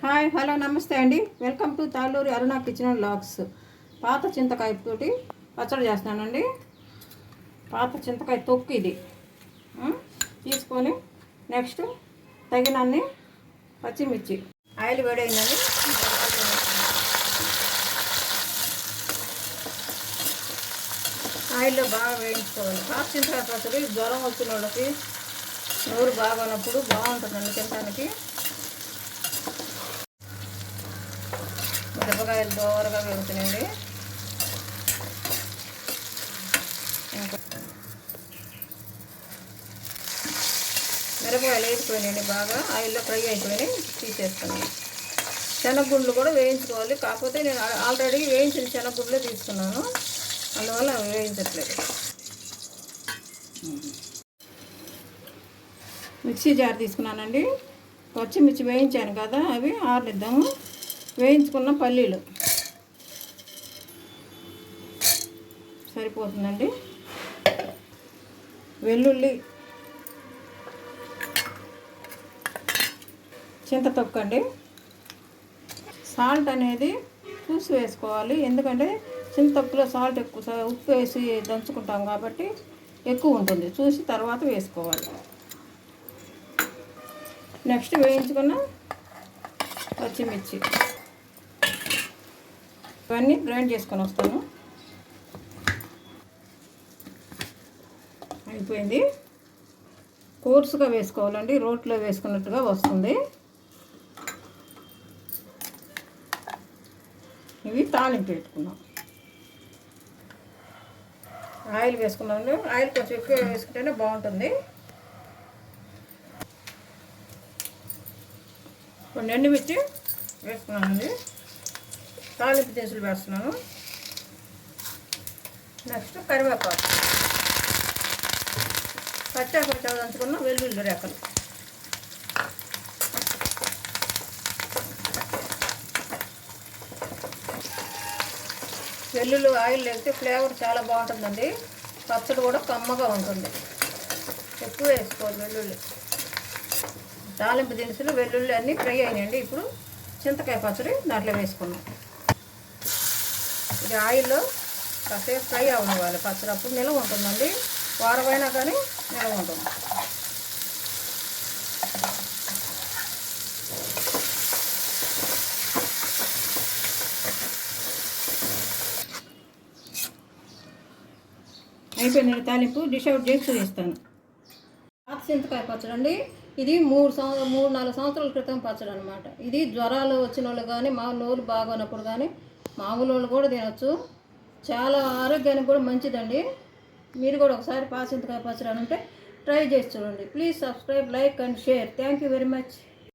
Hi hello నమస్తే అండి. Welcome to Talluri Aruna kitchen vlogs. పాత చింతకాయతోటి పచ్చడి చేస్తున్నానండి. పాత చింతకాయ తొక్కు ఇది తీసుకొని నెక్స్ట్ తగినన్ని పచ్చిమిర్చి, ఆయిల్ వేడైందండి. ఆయిల్లో బాగా వేయించుకోవాలి. పాత చింతకాయ పచ్చడి జ్వరం వచ్చిన వాళ్ళకి, నోరు బాగోనప్పుడు బాగుంటుందండి తినడానికి. మిరపకాయలు దోరగా వేగుతున్నాయండి. మిరపకాయలు వేగిపోయినాయండి, బాగా ఆయిల్లో ఫ్రై అయిపోయినాయి. తీసేస్తున్నాను. శనగగుండ్లు కూడా వేయించుకోవాలి, కాకపోతే నేను ఆల్రెడీ వేయించిన శనగగుండ్లే తీసుకున్నాను, అందువల్ల వేయించట్లేదు. మిక్సీ జార్ తీసుకున్నానండి. పచ్చిమిర్చి వేయించాను కదా, అవి ఆరనిద్దాము. వేయించుకున్న పల్లీలు సరిపోతుందండి. వెల్లుల్లి, చింతతొక్కు అండి. సాల్ట్ అనేది చూసి వేసుకోవాలి, ఎందుకంటే చింతతొక్కులో సాల్ట్ ఎక్కువ, ఉప్పు వేసి దంచుకుంటాం కాబట్టి ఎక్కువ ఉంటుంది. చూసి తర్వాత వేసుకోవాలి. నెక్స్ట్ వేయించుకున్న పచ్చిమిర్చి ఇవన్నీ గ్రైండ్ చేసుకొని వస్తాను. అయిపోయింది. కోర్సుగా వేసుకోవాలండి, రోట్లో వేసుకున్నట్టుగా వస్తుంది. ఇవి తాలింపు పెట్టుకున్నాం. ఆయిల్ వేసుకున్నాను. ఆయిల్ కొంచెం ఎక్కువ వేసుకుంటేనే బాగుంటుంది. కొన్ని ఎండుమిర్చి వేసుకున్నానండి. తాలింపు దినుసులు వేస్తున్నాను. నెక్స్ట్ కరివేపాకు, పచ్చాపచ్చ దంచుకున్న వెల్లుల్లి రేఖలు, వెల్లుల్లి ఆయిల్ వేస్తే ఫ్లేవర్ చాలా బాగుంటుందండి. పచ్చడి కూడా కమ్మగా ఉంటుంది. ఎక్కువ వేసుకోవాలి వెల్లుల్లి. తాలింపు దినుసులు, వెల్లుల్లి అన్నీ ఫ్రై అయినాయండి. ఇప్పుడు చింతకాయ పచ్చడి దాంట్లో వేసుకున్నాం. ఇది ఆయిల్లో కాసేపు ఫ్రై అవ్వాలి పచ్చడి, అప్పుడు నిల్వ ఉంటుందండి. వారమైనా కానీ నిల్వ ఉంటుంది. అయిపోయింది తాలింపు. డిష్ అవుట్ చేసి చూపిస్తాను. పాత చింతకాయ పచ్చడి అండి. ఇది 3-4 సంవత్సరాల క్రితం పచ్చడి అనమాట. ఇది జ్వరాలు వచ్చిన వాళ్ళు కానీ, మా నోరు బాగోనప్పుడు కానీ, మామూలు వాళ్ళు కూడా తినచ్చు. చాలా ఆరోగ్యానికి కూడా మంచిదండి. మీరు కూడా ఒకసారి పాత చింతకాయ పచ్చడి అని ఉంటే ట్రై చేసి చూడండి. Please subscribe, like and share. Thank you very much.